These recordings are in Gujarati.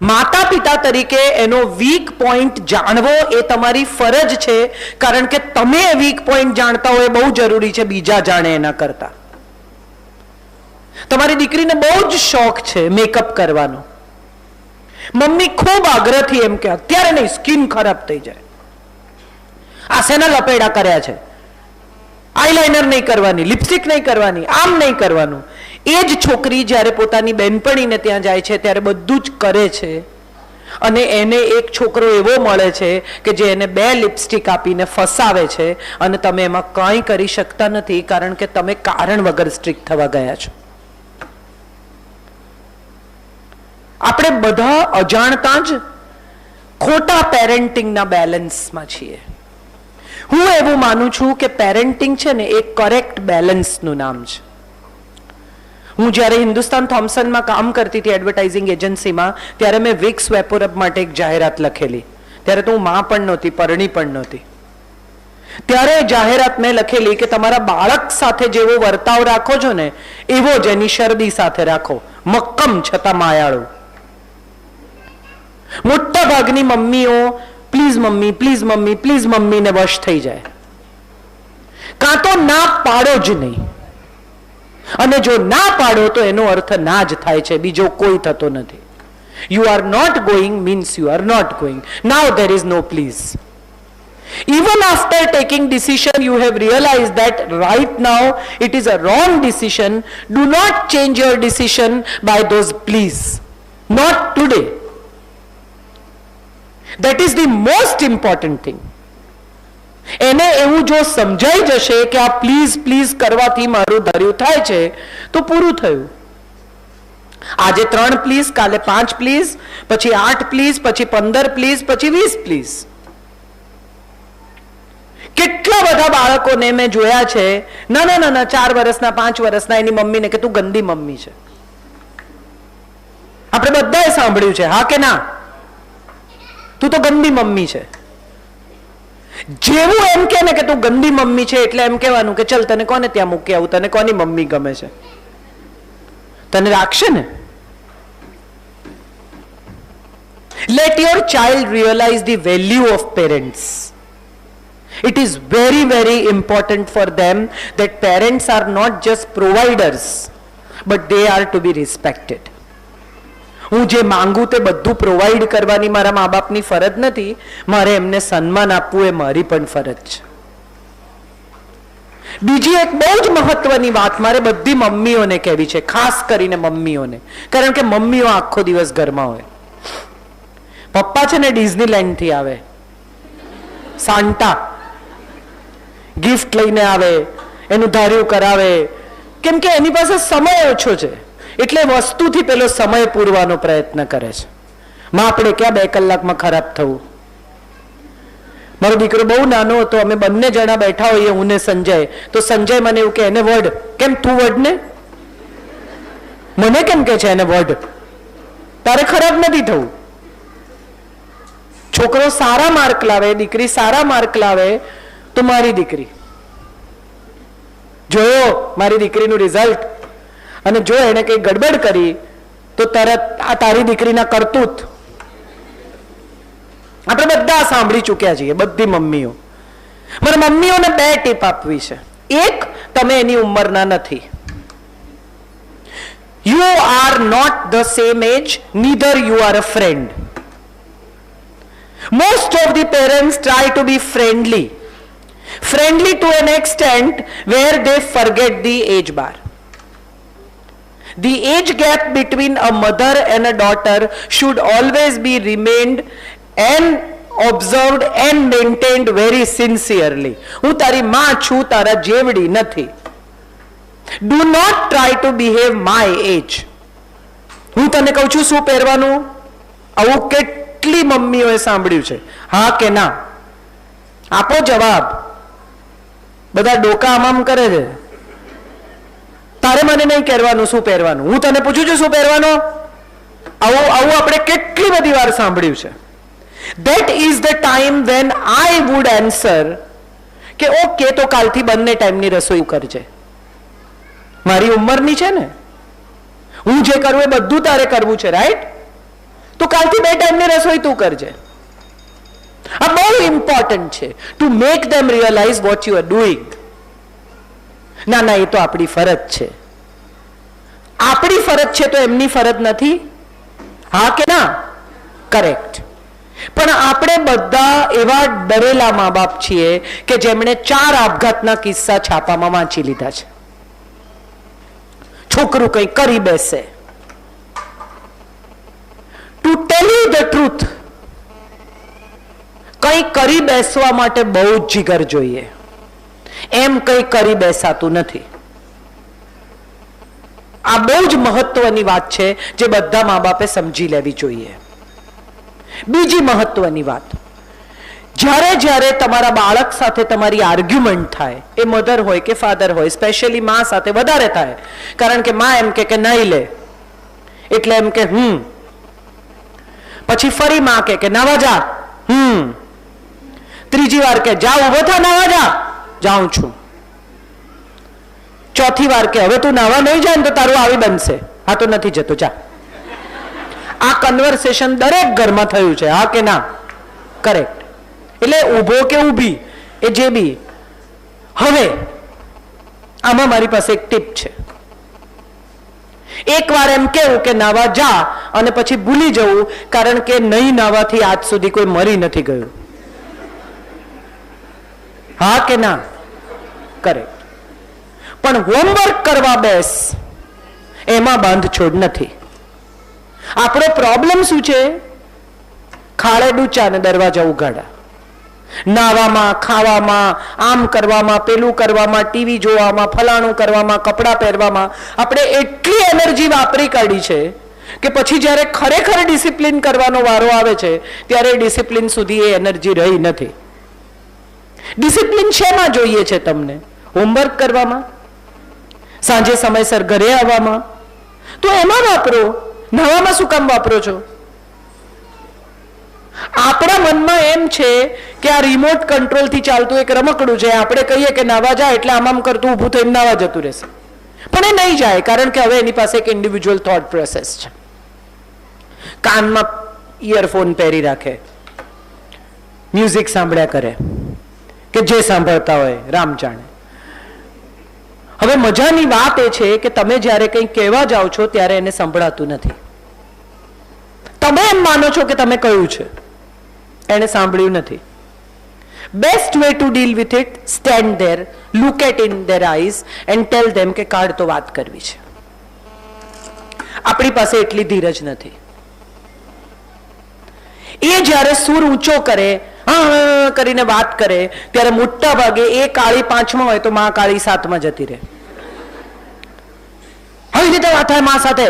માતા પિતા તરીકે એનો વીક પોઈન્ટ જાણવો એ તમારી ફરજ છે, કારણ કે તમે વીક પોઈન્ટ જાણતા હો એ બહુ જરૂરી છે બીજા જાણે એના કરતા. તમારી દીકરીને બહુ જ શોખ છે મેકઅપ કરવાનો. મમ્મી ખૂબ આગ્રહથી એમ કે અત્યારે નહીં, સ્કિન ખરાબ થઈ જાય, આ શેના લપેડા કર્યા છે, આઈલાઇનર નહીં કરવાની, લિપસ્ટિક નહીં કરવાની, આમ નહીં કરવાનું. એ જ છોકરી જ્યારે પોતાની બહેનપણીને ત્યાં જાય છે ત્યારે બધું જ કરે છે, અને એને એક છોકરો એવો મળે છે કે જે એને 2 લિપસ્ટિક આપીને ફસાવે છે, અને તમે એમાં કંઈ કરી શકતા નથી, કારણ કે તમે કારણ વગર સ્ટ્રિક્ટ થવા ગયા છો. આપણે બધા અજાણતા જ ખોટા પેરેન્ટિંગના બેલેન્સમાં છીએ. હું એવું માનું છું કે પેરેન્ટિંગ છે ને એ કરેક્ટ બેલેન્સનું નામ છે. હું જ્યારે હિન્દુસ્તાન થોમ્સનમાં કામ કરતી હતી એડવર્ટાઇઝિંગ એજન્સીમાં, ત્યારે મેં વિક્સ વેપોરબ માટે એક જાહેરાત લખેલી. ત્યારે તો હું માં પણ નહોતી, પરણી પણ નહોતી. ત્યારે જાહેરાત મેં લખેલી કે તમારા બાળક સાથે જેવો વર્તાવ રાખો છો ને એવો જ એની શરદી સાથે રાખો, મક્કમ છતાં માયાળું. મોટા ભાગની મમ્મીઓ please mummy, please mummy, please મમ્મીને વશ થઈ જાય, કાં તો ના પાડો જ નહીં. અને જો ના પાડો તો એનો અર્થ ના જ થાય છે, બીજો કોઈ થતો નથી. You are not going means you are not going. Now there is no please. Even after taking decision, you have realized that right now it is a wrong decision. Do not change your decision by those please. Not today. That is the most important thing. એને એવું જો સમજાઈ જશે કે આ પ્લીઝ પ્લીઝ કરવાથી મારું ધાર્યું થાય છે તો પૂરું થયું. આજે 3 પ્લીઝ, કાલે 5 પ્લીઝ, પછી 8 પ્લીઝ, પછી 15 પ્લીઝ, પછી 20 પ્લીઝ. કેટલા બધા બાળકોને મેં જોયા છે, નાના નાના 4 વર્ષના 5 વર્ષના, એની મમ્મીને કે તું ગંદી મમ્મી છે. આપણે બધાએ સાંભળ્યું છે, હા કે ના, તું તો ગંદી મમ્મી છે. જેવું એમ કે ને કે તું ગંદી મમ્મી છે એટલે એમ કહેવાનું કે ચલ તને કોને ત્યાં મૂકી આવું, તને કોની મમ્મી ગમે છે, તને રાખશે ને. Let your child realize the value of parents. It is very, very important for them that parents are not just providers, but they are to be respected. હું જે માંગુ તે બધું પ્રોવાઈડ કરવાની મારા મા બાપની ફરજ નથી, મારે એમને સન્માન આપવું એ મારી પણ ફરજ છે. બીજી એક બહુ જ મહત્વની વાત મારે બધી મમ્મીઓને કહેવી છે, ખાસ કરીને મમ્મીઓને, કારણ કે મમ્મીઓ આખો દિવસ ઘરમાં હોય. પપ્પા છે ને ડિઝનીલેન્ડ થી આવે, સાન્ટા ગિફ્ટ લઈને આવે, એનું ધાર્યું કરાવે, કેમ કે એની પાસે સમય ઓછો છે એટલે વસ્તુથી પેલો સમય પૂરવાનો પ્રયત્ન કરે છે. માં આપણે ક્યાં 2 કલાકમાં ખરાબ થવું. મારો દીકરો બહુ નાનો હતો, અમે બંને જણા બેઠા હોઈએ, હું ને સંજય, તો સંજય મને એવું કે એને વર્ડ, કેમ તું વર્ડ ને, મને કેમ કે છે એને વર્ડ, તારે ખરાબ નથી થવું. છોકરો સારા માર્ક લાવે, દીકરી સારા માર્ક લાવે તો મારી દીકરી, જોયો મારી દીકરીનું રિઝલ્ટ, અને જો એને કઈ ગડબડ કરી તો તરત આ તારી દીકરીના કરતૂત. આપણે બધા સાંભળી ચૂક્યા છીએ, બધી મમ્મીઓ. મારે મમ્મીઓને 2 ટીપ આપવી છે. એક, તમે એની ઉંમરના નથી. You are not the same age, neither you are a friend. Most of the parents try to be friendly to an extent where they forget the age bar. The age gap between a mother and a daughter should always be remained and observed and maintained very sincerely. હું તારી માં છું, તારા જેવડી નથી. Do not try to behave my age. હું તને કહું છું શું પહેરવાનું, આવું કેટલી મમ્મીઓએ સાંભળ્યું છે, હા કે ના? આપો જવાબ. બધા ડોકા આમ કરે છે. તારે મને નહીં કહેવાનું શું પહેરવાનું, હું તને પૂછું છું શું પહેરવાનું. આવું આપણે કેટલી બધી વાર સાંભળ્યું છે. That is the time when I would answer કે ઓકે, તો કાલથી બંને ટાઈમની રસોઈ કરજે. મારી ઉંમરની છે ને, હું જે કરું એ બધું તારે કરવું છે, રાઈટ? તો કાલથી 2 ટાઈમની રસોઈ તું કરજે. આ બહુ ઇમ્પોર્ટન્ટ છે to make them realise what you are doing. ના ના, એ તો આપણી ફરજ છે. આપણી ફરજ છે તો એમની ફરજ નથી? હા કે ના? કરેક્ટ. પણ આપણે બધા એવા ડરેલા મા બાપ છીએ કે જેમણે 4 આપઘાતના કિસ્સા છાપામાં વાંચી લીધા છે. છોકરું કંઈ કરી બેસે. To tell you the truth, કંઈ કરી બેસવા માટે બહુ જ જીગર જોઈએ. એમ કંઈ કરી બેસાતું નથી. આ બહુ જ મહત્વની વાત છે જે બધા મા બાપે સમજી લેવી જોઈએ. બીજી મહત્વની વાત, જ્યારે જ્યારે તમારા બાળક સાથે તમારી આર્ગ્યુમેન્ટ થાય, એ મધર હોય કે ફાધર હોય, સ્પેશિયલી મા સાથે વધારે થાય, કારણ કે મા એમ કે નહીં લે એટલે એમ કે પછી ફરી મા કે નાવા જા, ત્રીજી વાર કે જા ઉભો થા નાવા જા, જાઉં છું. ચોથી વાર કે હવે તું નાવા નહીં જાય ને તો તારું આવી બનશે, હા તો નથી જતો જા. આ કન્વર્સેશન દરેક ઘરમાં થયું છે, હા કે ના? કરેક્ટ. એટલે ઊભો કે ઊભી એ જે બી. હવે આમાં મારી પાસે એક ટીપ છે. એક વાર એમ કેવું કે નાવા જા અને પછી ભૂલી જવું, કારણ કે નહીં નાવાથી આજ સુધી કોઈ મરી નથી ગયું. હા કે ના? કરેક્ટ. પણ હોમવર્ક કરવા બેસ, એમાં બાંધછોડ નથી. આપણો પ્રોબ્લેમ શું છે? ખાડે ડૂચા ને દરવાજા ઉઘાડા. નાવામાં, ખાવામાં, આમ કરવામાં, પેલું કરવામાં, ટીવી જોવામાં, ફલાણું કરવામાં, કપડાં પહેરવામાં આપણે એટલી એનર્જી વાપરી કાઢી છે કે પછી જ્યારે ખરેખર ડિસિપ્લિન કરવાનો વારો આવે છે ત્યારે ડિસિપ્લિન સુધી એ એનર્જી રહી નથી. ડિસિપ્લિન શેમાં જોઈએ છે તમને? હોમવર્ક કરવામાં, સાંજે સમયસર ઘરે આવવામાં, તો એમાં વાપરો. નવામાં શું કામ વાપરો છો? આપણા મનમાં એમ છે કે આ રિમોટ કંટ્રોલ થી ચાલતું એક રમકડું છે, આપણે કહીએ કે નાવા જાય એટલે આમ કરતું ઊભું થઈને નાવા જતું રહેશે, પણ એ નહીં જાય, કારણ કે હવે એની પાસે એક ઇન્ડિવિજ્યુઅલ થોટ પ્રોસેસ છે. કાનમાં ઇયરફોન પહેરી રાખે, મ્યુઝિક સાંભળ્યા કરે કે જે સાંભળતા હોય રામ જાણે. હવે મજાની વાત એ છે કે તમે જ્યારે કંઈ કહેવા જાઓ છો ત્યારે એને સંભળાતું નથી. તમે એમ માનો છો કે તમે કહ્યું છે, એને સાંભળ્યું નથી. Best way to deal with it, stand there, look at in their eyes and tell them કે કાઢ તો વાત કરવી છે. આપણી પાસે એટલી ધીરજ નથી. એ જ્યારે સૂર ઊંચો કરે, કરીને વાત કરે, ત્યારે મોટા ભાગે એ કાળી 5માં હોય તો માં કાળી 7માં જતી રહે. આવી રીતે વાત થાય માં સાથે,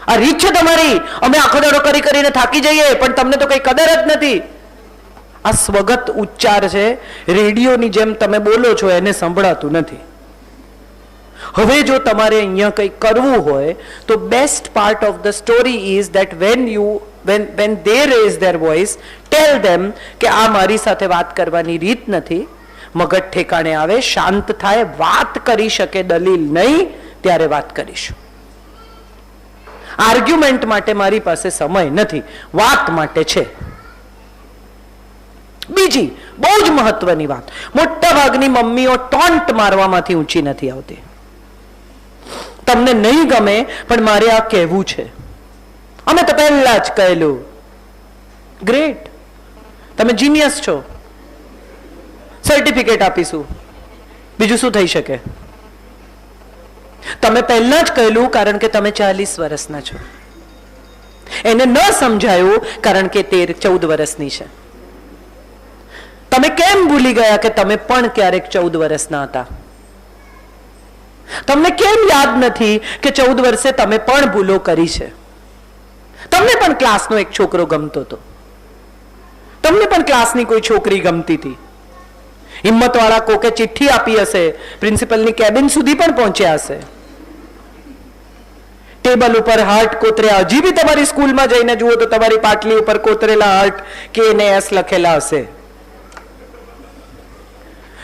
આ રીત છે તમારી, અમે આખો દાડો કરી કરીને થાકી જઈએ પણ તમને તો કઈ કદર જ નથી. આ સ્વગત ઉચ્ચાર છે, રેડિયોની જેમ તમે બોલો છો, એને સંભળાતું નથી. હવે જો તમારે અહીંયા કંઈ કરવું હોય તો best part of the story is that when they raise their voice, tell them કે આ મારી સાથે વાત કરવાની રીત નથી. મગજ ઠેકાણે આવે, શાંત થાય, વાત કરી શકે, દલીલ નહીં, ત્યારે વાત કરીશું. આર્ગ્યુમેન્ટ માટે મારી પાસે સમય નથી, વાત માટે છે. બીજી બહુ જ મહત્વની વાત, મોટા ભાગની મમ્મીઓ ટોન્ટ મારવામાંથી ઊંચી નથી આવતી. તમને નહીં ગમે પણ મારે આ કહેવું છે, અમે તો પહેલા જ કહેલું. ગ્રેટ, તમે જીનિયસ છો, સર્ટિફિકેટ આપીશું, બીજું શું થઈ શકે? તમે પહેલા જ કહેલું કારણ કે તમે 40 વર્ષના છો. એને ન સમજાયું કારણ કે 13-14 વર્ષની છે. તમે કેમ ભૂલી ગયા કે તમે પણ ક્યારેક 14 વર્ષના હતા? તમને કેમ યાદ નથી કે 14 વર્ષે તમે પણ ભૂલો કરી છે? તમને પણ ક્લાસનો એક છોકરો ગમતો હતો, તમને પણ ક્લાસની કોઈ છોકરી ગમતી હતી. હિંમતવાળા કોકે ચિઠ્ઠી આપી હશે, પ્રિન્સિપલની કેબિન સુધી પણ પહોંચ્યા હશે. ટેબલ ઉપર હાર્ટ કોતર્યા, હજી બી તમારી સ્કૂલમાં જઈને જુઓ તો તમારી પાટલી ઉપર કોતરેલા હાર્ટ કે ને એસ લખેલા હશે.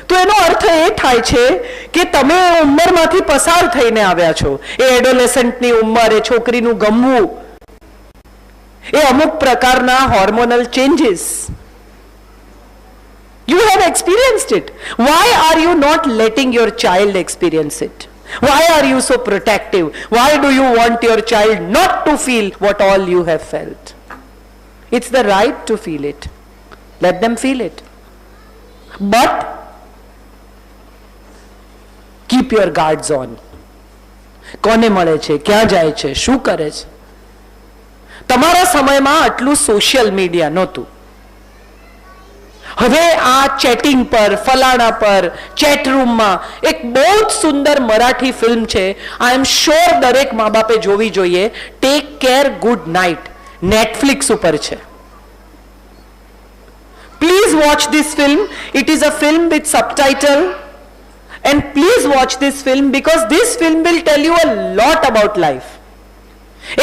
તો એનો અર્થ એ થાય છે કે તમે ઉંમરમાંથી પસાર થઈને આવ્યા છો. એ એડોલેસન્ટની ઉંમર, એ છોકરીનું ગમવું, એ અમુક પ્રકારના hormonal changes. You have experienced it. Why are you not letting your child experience it? Why are you so protective? Why do you want your child not to feel what all you have felt? It's the right to feel it. Let them feel it. But keep your guards on. કોને મળે છે, ક્યાં જાય છે, શું કરે છે? તમારા સમયમાં આટલું સોશિયલ મીડિયા નહોતું. હવે આ ચેટિંગ પર, ફલાણા પર, ચેટ રૂમમાં એક બહુ જ સુંદર મરાઠી ફિલ્મ છે, આઈ એમ શ્યોર દરેક મા બાપે જોવી જોઈએ, take care good night, Netflix ઉપર છે. Please watch this film. It is a film with subtitle. And please watch this film because this film will tell you a lot about life.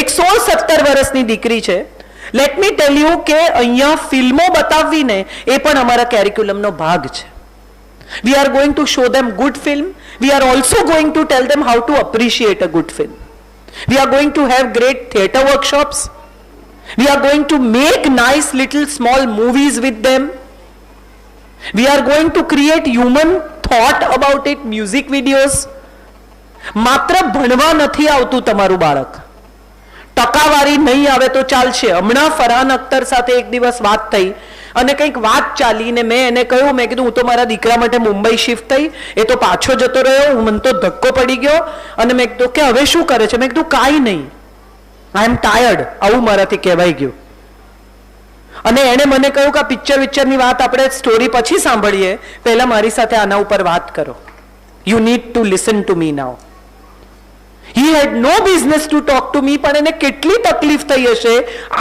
એક 16-17 વર્ષની દીકરી છે. લેટ મી ટેલ યુ કે અહીંયા ફિલ્મો બતાવવીને એ પણ અમારા કેરિક્યુલમનો ભાગ છે. We are going to show them good film. We are also going to tell them how to appreciate a good film. We are going to have great theatre workshops. We are going to make nice little small movies with them. We are going to create human thought about it, music videos. માત્ર ભણવા નથી આવતું તમારું બાળક. ટકાવારી નહીં આવે તો ચાલશે. હમણાં ફરહાન અખ્તર સાથે એક દિવસ વાત થઈ અને કંઈક વાત ચાલી ને મેં એને કહ્યું, મેં કીધું હું તો મારા દીકરા માટે મુંબઈ શિફ્ટ થઈ, એ તો પાછો જતો રહ્યો, મને તો ધક્કો પડી ગયો. અને મેં કીધું કે હવે શું કરે છે? મેં કીધું કાંઈ નહીં, આઈ એમ ટાયર્ડ, આવું મારાથી કહેવાઈ ગયું. અને એણે મને કહ્યું કે આ પિક્ચરની વાત આપણે સ્ટોરી પછી સાંભળીએ, પહેલા મારી સાથે આના ઉપર વાત કરો. You need to listen to me now. He had no business to talk to me, પણ એને કેટલી તકલીફ થઈ હશે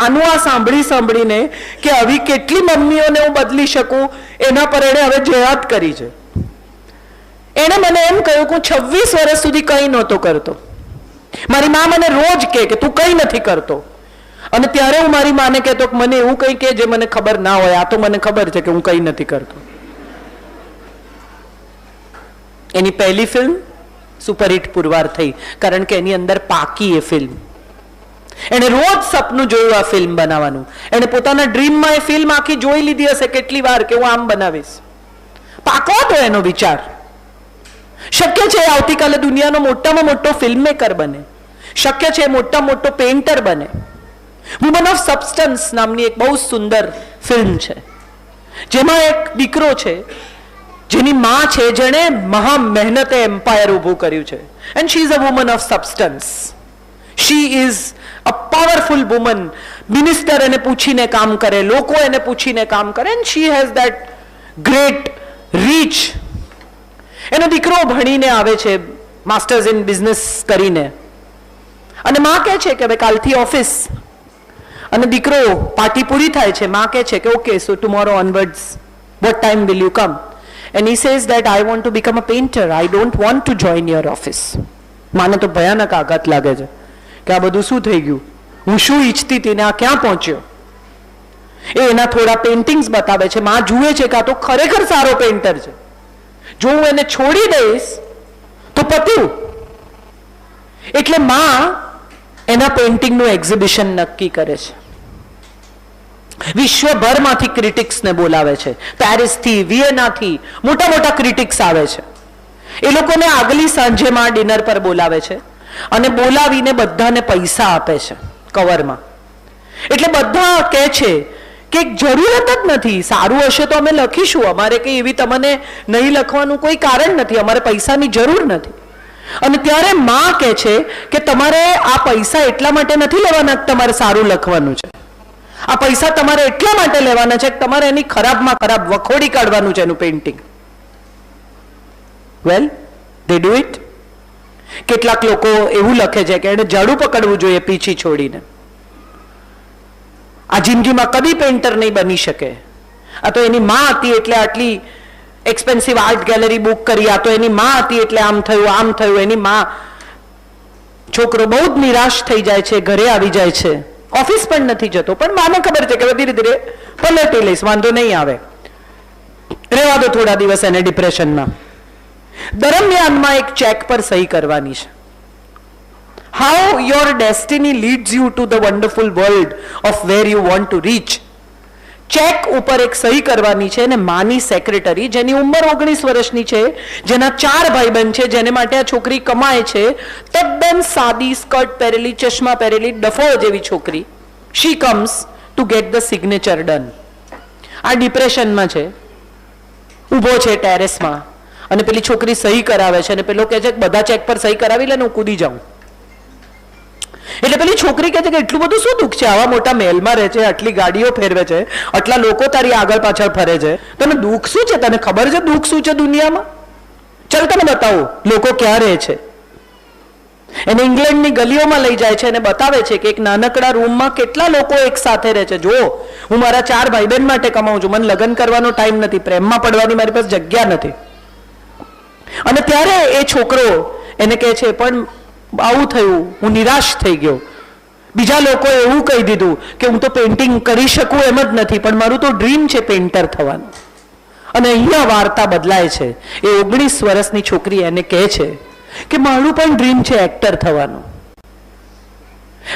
આનું આ સાંભળીને કે આવી કેટલી મમ્મીઓને હું બદલી શકું, એના પર એણે હવે જેહાદ કરી છે. એણે મને એમ કહ્યું કે હું 26 વર્ષ સુધી કંઈ નહોતો કરતો. મારી મા મને રોજ કહે કે તું કંઈ નથી કરતો. અને ત્યારે હું મારી માને કહેતો કે મને એવું કંઈ કે જે મને ખબર ના હોય, આ તો મને ખબર છે કે હું કંઈ નથી કરતો. એની પહેલી ફિલ્મ સુપરહિટ પુરવાર થઈ કારણ કે એની અંદર પાકી એ ફિલ્મ. એને રોજ સપનું જોયું આ ફિલ્મ બનાવવાનું. એને પોતાના ડ્રીમમાં એ ફિલ્મ આખી જોઈ લીધી હશે કેટલી વાર કે હું આમ બનાવીશ. પાકો હતો એનો વિચાર. શક્ય છે આવતીકાલે દુનિયાનો મોટામાં મોટો ફિલ્મ મેકર બને. શક્ય છે મોટા મોટો પેઇન્ટર બને. વુમન ઓફ સબસ્ટન્સ નામની એક બહુ સુંદર ફિલ્મ છે જેમાં એક દીકરો છે જેની માં છે જેણે મહા મહેનતે એમ્પાયર ઊભું કર્યું છે. And she is a woman of substance. She is a powerful woman. Minister એને પૂછીને કામ કરે, લોકો એને પૂછીને કામ કરે. And she has that great reach. એનો દીકરો ભણીને આવે છે, માસ્ટર્સ ઇન બિઝનેસ કરીને, અને માં કહે છે કે હવે કાલથી ઓફિસ. અને દીકરો પાર્ટી પૂરી થાય છે, માં કહે છે કે okay so tomorrow onwards what time will you come? And he says that I want to become a painter, I don't want to join your office. માને તો ભયાનક આઘાત લાગે છે કે આ બધું શું થઈ ગયું, હું શું ઈચ્છતી હતી ને આ ક્યાં પહોંચ્યો. એ એના થોડા પેઇન્ટિંગ્સ બતાવે છે. માં જુએ છે કે આ તો ખરેખર સારો પેઇન્ટર છે, જો હું એને છોડી દઈશ તો પત્યું. એટલે માં એના પેઇન્ટિંગનું એક્ઝિબિશન નક્કી કરે છે. વિશ્વભરમાંથી ક્રિટિક્સને બોલાવે છે. પેરિસથી, વિયેનાથી મોટા મોટા ક્રિટિક્સ આવે છે. એ લોકોને આગલી સાંજે માં ડિનર પર બોલાવે છે અને બોલાવીને બધાને પૈસા આપે છે કવરમાં. એટલે બધા કહે છે કે જરૂરત જ નથી, સારું હશે તો અમે લખીશું, અમારે કંઈ એવી તમને નહીં લખવાનું કોઈ કારણ નથી, અમારે પૈસાની જરૂર નથી. અને ત્યારે માં કહે છે કે તમારે આ પૈસા એટલા માટે નથી લેવાના કે તમારે સારું લખવાનું છે. આ પૈસા તમારે એટલા માટે લેવાના છે કે તમારે એની ખરાબમાં ખરાબ વખોડી કાઢવાનું છે એનું painting. Well they do it. કેટલાક લોકો એવું લખે છે કે એને ઝાડુ પકડવું જોઈએ પીછી છોડીને. આ જિંદગીમાં કદી પેઇન્ટર નહીં બની શકે. આ તો એની માં હતી એટલે આટલી એક્સપેન્સિવ આર્ટ ગેલેરી બુક કરી, આ તો એની માં હતી એટલે આમ થયું આમ થયું. એની માં. છોકરો બહુ જ નિરાશ થઈ જાય છે, ઘરે આવી જાય છે, ઓફિસ પણ નથી જતો, પણ માને ખબર છે કે ધીરે ધીરે પલટી લઈશ, વાંધો નહીં આવે, રહેવા દો થોડા દિવસ એને ડિપ્રેશનમાં. દરમિયાનમાં એક ચેક પર સહી કરવાની છે. how your destiny leads you to the wonderful world of where you want to reach. Check ઉપર એક સહી કરવાની છે અને માની સેક્રેટરી, જેની ઉંમર 19 વર્ષની છે, જેના 4 ભાઈબંધ છે, જેને માટે આ છોકરી કમાય છે, તદ્દન સાદી સ્કર્ટ પહેરેલી, ચશ્મા પહેરેલી, ડફોળ જેવી છોકરી. She comes to get the signature done. આ ડિપ્રેશનમાં છે, ઊભો છે ટેરેસમાં, અને પેલી છોકરી સહી કરાવે છે, અને પેલો કહે છે કે બધા ચેક પર સહી કરાવી લે ને હું કૂદી જાઉં. એટલે પેલી છોકરી કહે છે કે એટલું બધું શું દુઃખ છે, આવા મોટા મહેલમાં રહે છે, આટલી ગાડીઓ ફેરવે છે, આટલા લોકો તારી આગળ પાછળ ફરે છે, તને દુઃખ શું છે? તને ખબર છે દુઃખ શું છે દુનિયામાં? ચાલ તને બતાવો લોકો ક્યાં રહે છે. એને ઇંગ્લેન્ડની ગલીઓમાં લઈ જાય છે અને બતાવે છે કે એક નાનકડા રૂમમાં કેટલા લોકો એક સાથે રહે છે. જો હું મારા 4 ભાઈ બહેન માટે કમાઉં છું, મને લગ્ન કરવાનો ટાઈમ નથી, પ્રેમમાં પડવાની મારી પાસે જગ્યા નથી. અને ત્યારે એ છોકરો એને કહે છે પણ આવું થયું, હું નિરાશ થઈ ગયો. બીજા લોકોએ એવું કહી દીધું કે હું તો પેઇન્ટિંગ કરી શકું એમ જ નથી, પણ મારું તો ડ્રીમ છે પેઇન્ટર થવાનું. અને અહીંયા વાર્તા બદલાય છે. એ 19 વર્ષની છોકરી એને કહે છે કે મારું પણ ડ્રીમ છે એક્ટર થવાનું.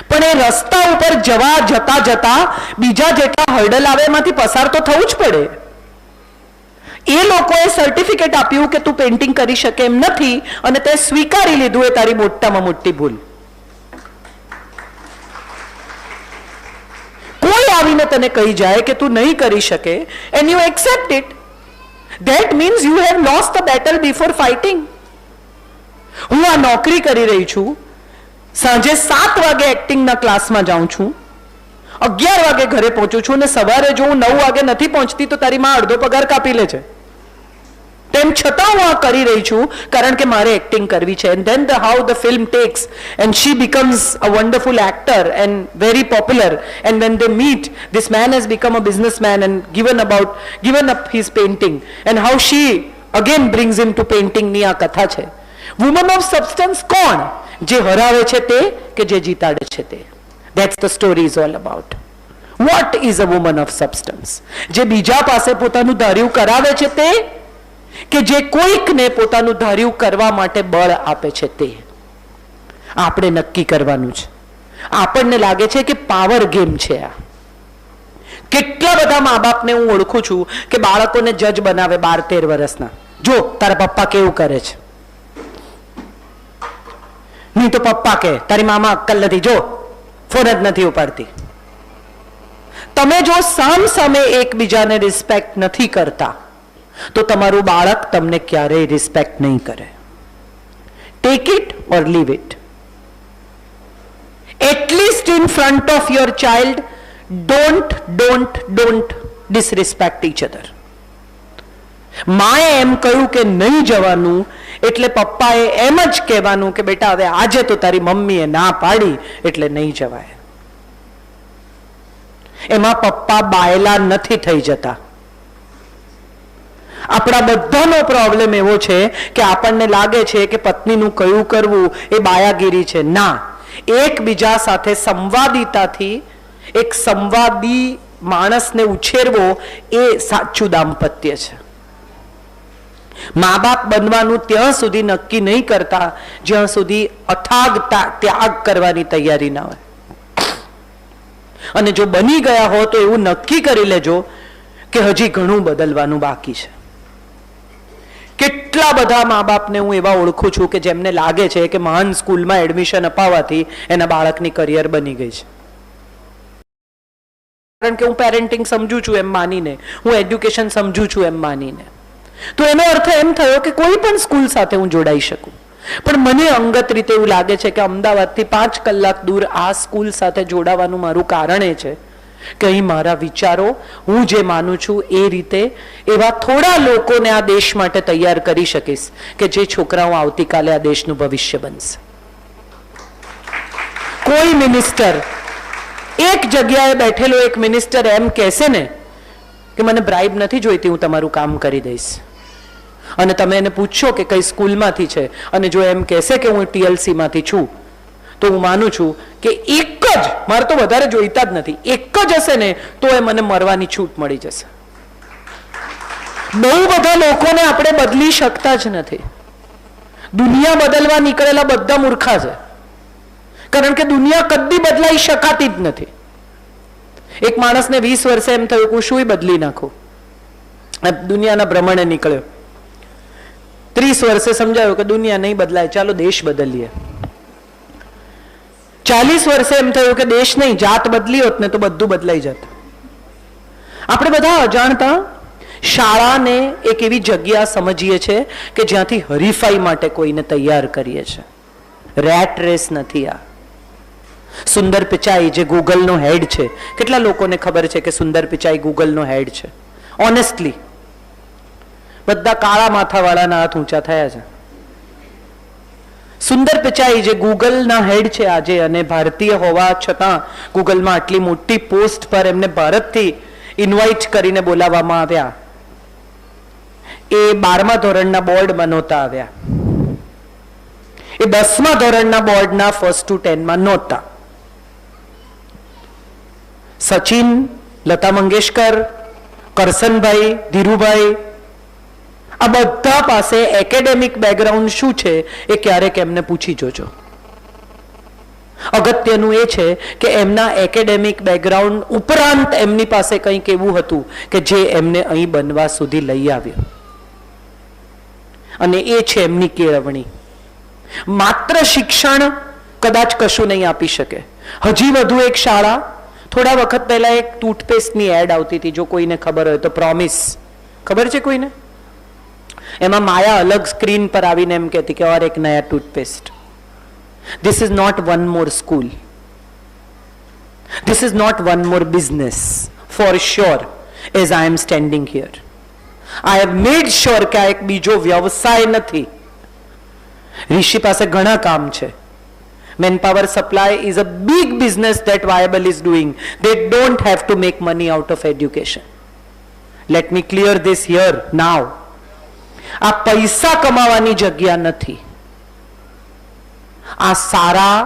પણ એ રસ્તા ઉપર જતા જતા બીજા જેટલા હર્ડલ આવે એમાંથી પસાર તો થવું જ પડે. એ લોકોએ સર્ટિફિકેટ આપ્યું કે તું પેઇન્ટિંગ કરી શકે એમ નથી, અને તે સ્વીકારી લીધું. એ તારી મોટામાં મોટી ભૂલ. કોઈ આવીને તને કહી જાય કે તું નહીં કરી શકે and you accept it, that means you have lost the battle before fighting. હું આ નોકરી કરી રહી છું, સાંજે 7 વાગે એક્ટિંગના ક્લાસમાં જાઉં છું, 11 વાગે ઘરે પહોંચું છું, અને સવારે જો હું 9 વાગે નથી પહોંચતી તો તારી માં અડધો પગાર કાપી લે છે. તેમ છતાં હું આ કરી રહી છું કારણ કે મારે એક્ટિંગ કરવી છે. and then how the film takes and she becomes a wonderful actor and very popular, and when they meet, this man has become a businessman and given up his painting, and how she again brings him to painting. ની આ કથા છે. વુમન ઓફ સબસ્ટન્સ કોણ? જે હરાવે છે તે કે જે જીતાડે છે તે. That's the story is all about. What is a woman of substance? જે બીજા પાસે પોતાનું ધાર્યું કરાવે છે તે, કે જે કોઈકને પોતાનું ધાર્યું કરવા માટે બળ આપે છે તે. આપણે નક્કી કરવાનું છે. આપણને લાગે છે કે પાવર ગેમ છે આ. કેટલા બધા મા બાપને હું ઓળખું છું કે બાળકોને જજ બનાવે 12-13 વર્ષના. જો તારા પપ્પા કેવું કરે છે, નહીં તો પપ્પા કે તારી મામા અક્કલ નથી, જો ફોન જ નથી ઉપાડતી. તમે જો સામ સામે એકબીજાને રિસ્પેક્ટ નથી કરતા તો તમારું બાળક તમને ક્યારેય રિસ્પેક્ટ નહીં કરે. Take it or leave it. At least in front of your child don't disrespect each other. માએ એમ કહ્યું કે નહીં જવાનું એટલે પપ્પાએ એમ જ કહેવાનું કે બેટા હવે આજે તો તારી મમ્મીએ ના પાડી એટલે નહીં જવાય. એમાં પપ્પા બાયલા નથી થઈ જતા. આપણા બધાનો પ્રોબ્લેમ એવો છે કે આપણને લાગે છે કે પત્નીનું કયું કરવું એ બાયાગીરી છે. ના, એકબીજા સાથે સંવાદિતાથી એક સંવાદી માણસને ઉછેરવો એ સાચું દાંપત્ય છે. મા બાપ બનવાનું ત્યાં સુધી નક્કી નહીં કરતા જ્યાં સુધી અથાગ ત્યાગ કરવાની તૈયારી ના હોય. અને જો બની ગયા હો તો એવું નક્કી કરી લેજો કે હજી ઘણું બદલવાનું બાકી છે. કેટલા બધા મા બાપને હું એવા ઓળખું છું કે જેમને લાગે છે કે મહાન સ્કૂલમાં એડમિશન અપાવવાથી એના બાળકની કરિયર બની ગઈ છે. કારણ કે હું પેરેન્ટિંગ સમજુ છું એમ માનીને, હું એડ્યુકેશન સમજુ છું એમ માનીને, તો એનો અર્થ એમ થયો કે કોઈ પણ સ્કૂલ સાથે હું જોડાઈ શકું. પણ મને અંગત રીતે એવું લાગે છે કે અમદાવાદથી 5 કલાક દૂર આ સ્કૂલ સાથે જોડાવાનું મારું કારણ એ છે કે અહીં મારા વિચારો, હું જે માનું છું એ રીતે એવા થોડા લોકોને આ દેશ માટે તૈયાર કરી શકીશ કે જે છોકરાઓ આવતીકાલે આ દેશનું ભવિષ્ય બનશે. કોઈ મિનિસ્ટર, એક જગ્યાએ બેઠેલો એક મિનિસ્ટર એમ કહેશે ને કે મને બ્રાઇબ નથી જોઈતી, હું તમારું કામ કરી દઈશ, અને તમે એને પૂછશો કે કઈ સ્કૂલમાંથી છે, અને જો એમ કહેશે કે હું TLC માંથી છું, તો હું માનું છું કે એક જ, મારે તો વધારે જોઈતા જ નથી, એક જ હશે ને તો એ મને મરવાની છૂટ મળી જશે. બહુ બધા લોકોને આપણે બદલી શકતા જ નથી. દુનિયા બદલવા નીકળેલા બધા મૂર્ખા છે. કારણ કે દુનિયા કદી બદલાઈ શકાતી જ નથી. એક માણસને 20 વર્ષે એમ થયું કે હું શું બદલી નાખું, દુનિયાના ભ્રમણે નીકળ્યો. 30 વર્ષે સમજાયું કે દુનિયા નહીં બદલાય, ચાલો દેશ બદલીએ. 40 વર્ષે એમ થયું કે દેશ નહીં, જાત બદલી હોત ને તો બધું બદલાઈ જત. આપણે બધા અજાણતા શાળાને એક એવી જગ્યા સમજીએ છીએ કે જ્યાંથી હરીફાઈ માટે કોઈને તૈયાર કરીએ છીએ. રેટ રેસ નથી આ. સુંદર પિચાઈ જે ગૂગલનો હેડ છે, કેટલા લોકોને ખબર છે કે સુંદર પિચાઈ ગૂગલનો હેડ છે? ઓનેસ્ટલી બધા કાળા માથાવાળાના હાથ ઊંચા થયા છે. સુંદર પિચાઈ જે ગૂગલના હેડ છે આજે, અને ભારતીય હોવા છતાં ગૂગલમાં આટલી મોટી પોસ્ટ પર એમને ભારતથી ઇન્વાઇટ કરીને બોલાવવામાં આવ્યા. એ 12મા ધોરણના બોર્ડમાં નહોતા આવ્યા, એ 10મા ધોરણના બોર્ડના ફર્સ્ટ ટુ 10માં નહોતા. સચિન, લતા મંગેશકર, કરસનભાઈ, ધીરુભાઈ, આ બધા પાસે એકેડેમિક બેકગ્રાઉન્ડ શું છે એ ક્યારેક એમને પૂછી જોજો. અગત્યનું એ છે કે એમના એકેડેમિક બેકગ્રાઉન્ડ ઉપરાંત એમની પાસે કંઈક એવું હતું કે જે એમને અહીં બનવા સુધી લઈ આવ્યું, અને એ છે એમની કેળવણી. માત્ર શિક્ષણ કદાચ કશું નહીં આપી શકે. હજી વધુ એક શાળા, થોડા વખત પહેલા એક ટૂથપેસ્ટની એડ આવતી હતી, જો કોઈને ખબર હોય તો, પ્રોમિસ. ખબર છે કોઈને? એમાં માયા અલગ સ્ક્રીન પર આવીને એમ કહેતી કે ઓર એક નયા toothpaste. This is not one more school. This is not one more business. For sure, as I am standing here, I have made sure કે આ એક બીજો વ્યવસાય નથી. ઋષિ પાસે ઘણા કામ છે. Manpower supply is a big business that Viable is doing. They don't have to make money out of education. Let me clear this here now. આ પૈસા કમાવાની જગ્યા નથી. આ સારા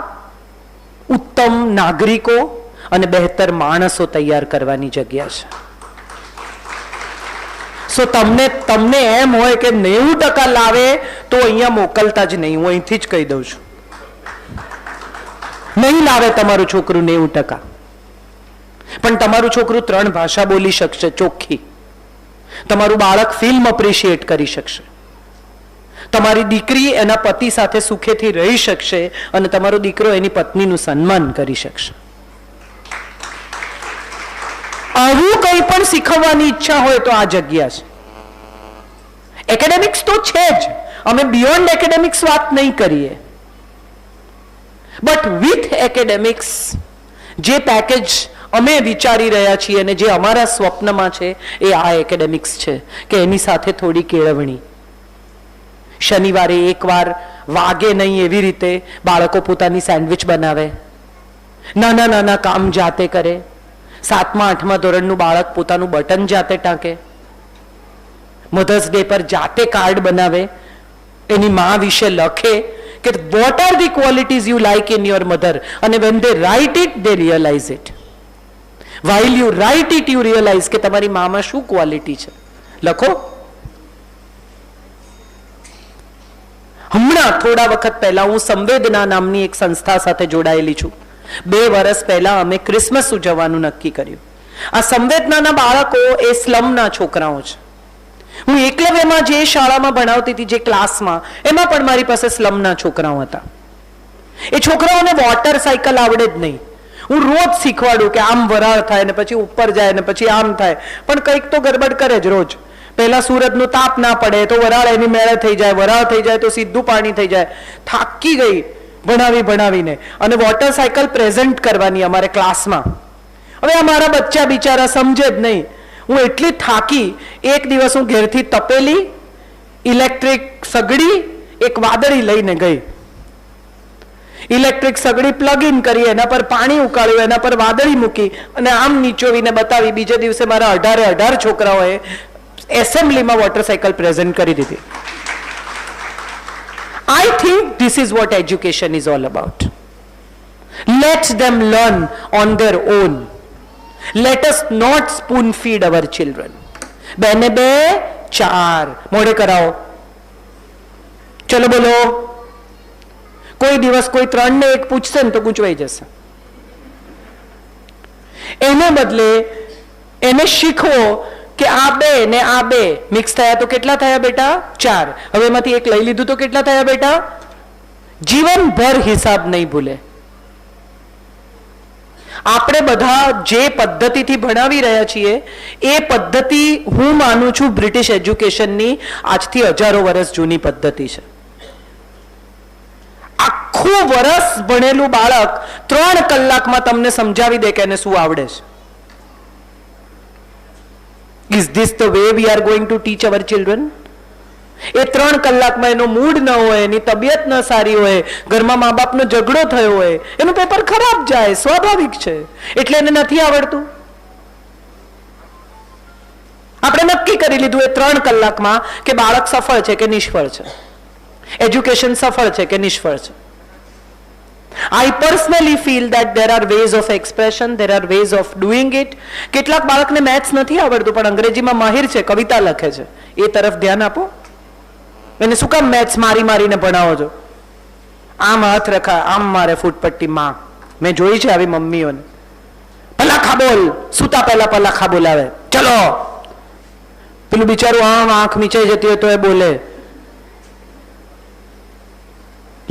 ઉત્તમ નાગરિકો અને બહેતર માણસો તૈયાર કરવાની જગ્યા છે. સો તમને એમ હોય કે 90% લાવે તો અહીંયા મોકલતા જ નહીં. હું અહીંથી જ કહી દઉં છું, નહીં લાવે તમારું છોકરું 90%, પણ તમારું છોકરું 3 ભાષા બોલી શકશે ચોખ્ખી. તમારું બાળક ફિલ્મ એપ્રિશિએટ કરી શકશે. તમારી દીકરી એના પતિ સાથે સુખેથી રહી શકશે, અને તમારો દીકરો એની પત્નીનું સન્માન કરી શકશે. આવું કંઈ પણ શીખવવાની ઈચ્છા હોય તો આ જગ્યા છે. એકેડેમિક્સ તો છે જ, અમે બિયોન્ડ એકેડેમિક્સ વાત નહીં કરીએ, બટ વિથ એકેડેમિક્સ જે પેકેજ અમે વિચારી રહ્યા છીએ અને જે અમારા સ્વપ્નમાં છે એ આ એકેડેમિક્સ છે કે એની સાથે થોડી કેળવણી. શનિવારે એકવાર વાગે નહીં એવી રીતે બાળકો પોતાની સેન્ડવિચ બનાવે, નાના નાના કામ જાતે કરે. 7મા 8મા ધોરણનું બાળક પોતાનું બટન જાતે ટાંકે, મધર્સ ડે પર જાતે કાર્ડ બનાવે, એની મા વિશે લખે કે what are the qualities you like in your mother, અને when they write it they realise it. while you write it you realize કે તમારી મામાં શું ક્વોલિટી છે. લખો. હમણાં થોડા વખત પહેલા હું સંવેદના નામની એક સંસ્થા સાથે જોડાયેલી છું. 2 વર્ષ પહેલા અમે ક્રિસમસ ઉજવવાનું નક્કી કર્યું. આ સંવેદનાના બાળકો એ સ્લમના છોકરાઓ છે. હું એકલવ્યમાં જે શાળામાં ભણાવતી હતી, જે ક્લાસમાં, એમાં પણ મારી પાસે સ્લમના છોકરાઓ હતા. એ છોકરાઓને વોટર સાયકલ આવડે જ નહીં. હું રોજ શીખવાડું કે આમ વરાળ થાય ને પછી ઉપર જાય ને પછી આમ થાય, પણ કંઈક તો ગડબડ કરે જ રોજ. પહેલા સૂરજનું તાપ ના પડે તો વરાળ એની મેળે થઈ જાય, વરાળ થઈ જાય તો સીધું પાણી થઈ જાય. થાકી ગઈ ભણાવીને, અને વોટર સાયકલ પ્રેઝન્ટ કરવાની અમારે ક્લાસમાં. હવે અમારા બચ્ચા બિચારા સમજે જ નહીં. હું એટલી થાકી, એક દિવસ હું ઘેરથી તપેલી, ઇલેક્ટ્રિક સગડી, એક વાદળી લઈને ગઈ. ઇલેક્ટ્રિક સગડી પ્લગ ઇન કરી, એના પર પાણી ઉકાળ્યું, એના પર વાદળી મૂકી અને આમ નીચોવીને બતાવી. બીજે દિવસે મારા 18 છોકરાઓએ એસેમ્બલીમાં વોટર સાયકલ પ્રેઝન્ટ કરી દીધી. I think this is what education is all about. Let them learn on their own. Let us not spoon feed our children. 2 ને 2 4 મોઢે કરાવો. ચલો બોલો. કોઈ દિવસ કોઈ 3 ને 1 પૂછશે ને તો ગૂંચવાઈ જશે. એને બદલે એને શીખવો કે આ 2 ને આ 2 મિક્સ થયા તો કેટલા થયા બેટા? 4. હવે એમાંથી એક લઈ લીધું તો કેટલા થયા બેટા? જીવનભર હિસાબ નહીં ભૂલે. આપણે બધા જે પદ્ધતિથી ભણાવી રહ્યા છીએ એ પદ્ધતિ હું માનું છું બ્રિટિશ એજ્યુકેશનની આજથી હજારો વર્ષ જૂની પદ્ધતિ છે. આખું વર્ષ ભણેલું બાળક 3 કલાકમાં તમને સમજાવી દે કે એને શું આવડે છે. Is this the way we are going to teach our children? એ 3 કલાકમાં એનો મૂડ ન હોય, એની તબિયત ન સારી હોય, ઘરમાં મા બાપનો ઝઘડો થયો હોય, એનું પેપર ખરાબ જાય, સ્વાભાવિક છે. એટલે એને નથી આવડતું. આપણે નક્કી કરી લીધું એ 3 કલાકમાં કે બાળક સફળ છે કે નિષ્ફળ છે, એજ્યુકેશન સફળ છે કે નિષ્ફળ છે. I personally feel that there are ways of expression, there are ways of doing it. કેટલાક બાળકને મેથ્સ નથી આવડતું પણ અંગ્રેજીમાં માહિર છે, કવિતા લખે છે, એ તરફ ધ્યાન આપો. એને શું કામ મેથ્સ મારી મારીને ભણાવો છો? આમ હાથ રખા, આમ મારે ફૂટપટ્ટી માં. મેં જોઈ છે આવી મમ્મીઓને. પલાખા બોલ, સુતા પહેલા પલાખા બોલાવે, ચલો. પેલું બિચારું આમ આંખ મીચાઈ જતી હોય તો એ બોલે.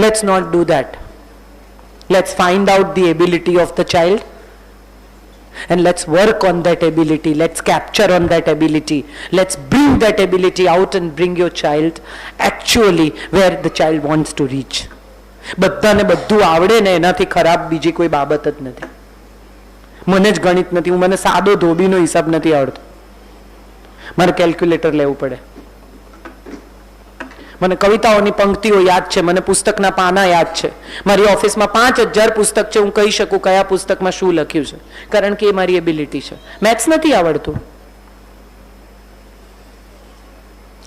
Let's not do that. Let's find out the ability of the child and let's work on that ability. Let's capture on that ability. Let's bring that ability out and bring your child actually where the child wants to reach. બધાને બધું આવડે ને એનાથી ખરાબ બીજી કોઈ બાબત જ નથી. મને જ ગણિત નથી, મને સાદો ધોબીનો હિસાબ નથી આવડતો, મારે કેલ્ક્યુલેટર લેવું પડે. મને કવિતાઓની પંક્તિઓ યાદ છે, મને પુસ્તકના પાના યાદ છે. મારી ઓફિસમાં 5000 પુસ્તક છે, હું કહી શકું કયા પુસ્તકમાં શું લખ્યું છે, કારણ કે એ મારી એબિલિટી છે. મેથ્સ નથી આવડતું.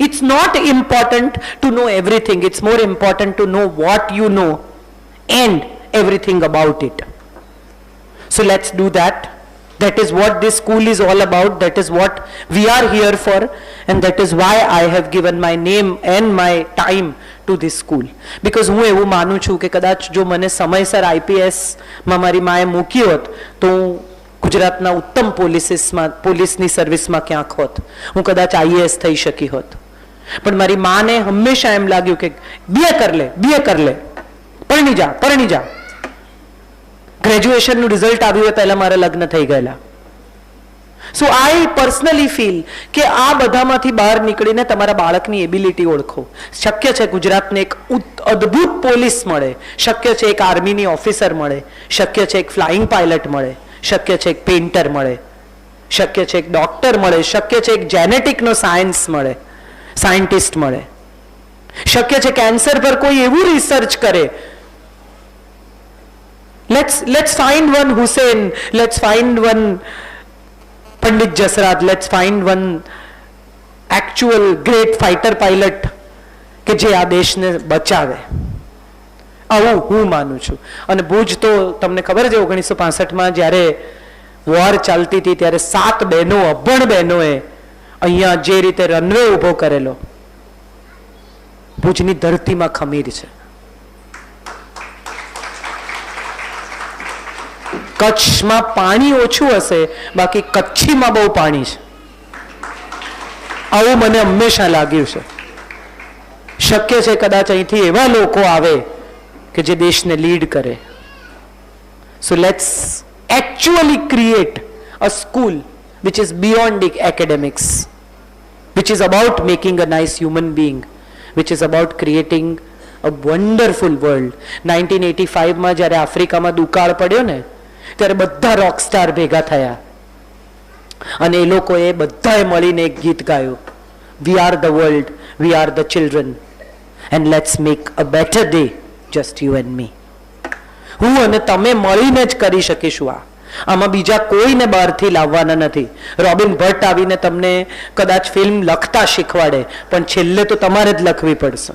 It's not important to know everything. It's more important to know what you know and everything about it. So let's do that. That is what this school is all about. That is what we are here for. And that is why I have given my name and my time to this school. Because હું એવું માનું છું કે કદાચ જો મને સમયસર IPS માં મારી માએ મૂકી હોત તો હું ગુજરાતના ઉત્તમ પોલીસની સર્વિસમાં ક્યાંક હોત, હું કદાચ IAS થઈ શકી હોત. પણ મારી માને હંમેશા એમ લાગ્યું કે BA કર લે, પરણી જા. ગ્રેજ્યુએશનનું રિઝલ્ટ આવ્યું એ પહેલા મારા લગ્ન થઈ ગયેલા. સો આઈ પર્સનલી ફીલ કે આ બધામાંથી બહાર નીકળીને તમારા બાળકની એબિલિટી ઓળખો. શક્ય છે ગુજરાતને એક અદ્ભુત પોલીસ મળે, શક્ય છે એક આર્મીની ઓફિસર મળે, શક્ય છે એક ફ્લાઇંગ પાયલટ મળે, શક્ય છે એક પેઇન્ટર મળે, શક્ય છે એક ડોક્ટર મળે, શક્ય છે એક જેનેટિકનો સાયન્ટિસ્ટ મળે, શક્ય છે કેન્સર પર કોઈ એવું રિસર્ચ કરે. Let's find one Hussein, let's find one Pandit Jasraj, let's find one actual great fighter pilot કે જે આ દેશને બચાવે. આવું હું માનું છું. અને ભુજ તો તમને ખબર છે 1965માં જ્યારે વોર ચાલતી હતી ત્યારે 7 બહેનો, અભણ બહેનોએ અહીંયા જે રીતે રનવે ઊભો કરેલો, ભુજની ધરતીમાં ખમીર છે. કચ્છમાં પાણી ઓછું હશે, બાકી કચ્છીમાં બહુ પાણી છે. આવું મને હંમેશા લાગ્યું છે. શક્ય છે કદાચ અહીંથી એવા લોકો આવે કે જે દેશને લીડ કરે. So let's actually create a school which is beyond academics, which is about making a nice human being, which is about creating a wonderful world. 1985માં જ્યારે આફ્રિકામાં દુકાળ પડ્યો ને ત્યારે બધા રોક સ્ટાર ભેગા થયા અને એ લોકોએ બધાએ મળીને એક ગીત ગાયું, we are the world, we are the children and let's make a better day just you and me. હું અને તમે મળીને જ કરી શકીશું. આમાં બીજા કોઈને બહારથી લાવવાના નથી. રોબિન ભટ્ટ આવીને તમને કદાચ ફિલ્મ લખતા શીખવાડે પણ છેલ્લે તો તમારે જ લખવી પડશે.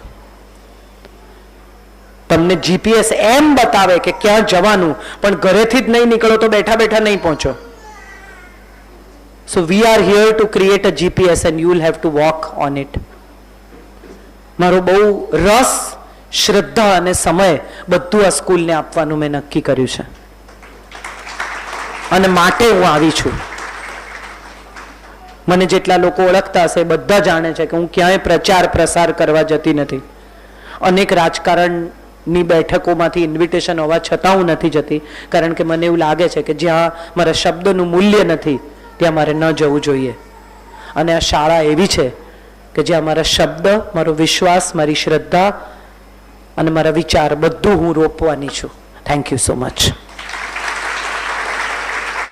તમને GPS એમ બતાવે કે ક્યાં જવાનું પણ ઘરેથી જ નહીં નીકળો તો બેઠા બેઠા નહીં પહોંચો. So we are here to create a GPS and you will have to walk on it. મારો બહુ રસ શ્રદ્ધા અને સમય બધું આ સ્કૂલને આપવાનું મેં નક્કી કર્યું છે અને માટે હું આવી છું. મને જેટલા લોકો ઓળખતા હશે બધા જાણે છે કે હું ક્યાંય પ્રચાર પ્રસાર કરવા જતી નથી. અનેક રાજકારણની બેઠકોમાંથી ઇન્વિટેશન હોવા છતાં હું નથી જતી, કારણ કે મને એવું લાગે છે કે જ્યાં મારા શબ્દનું મૂલ્ય નથી ત્યાં મારે ન જવું જોઈએ. અને આ શાળા એવી છે કે જ્યાં મારા શબ્દ, મારો વિશ્વાસ, મારી શ્રદ્ધા અને મારા વિચાર બધું હું રોપવાની છું. Thank you so much.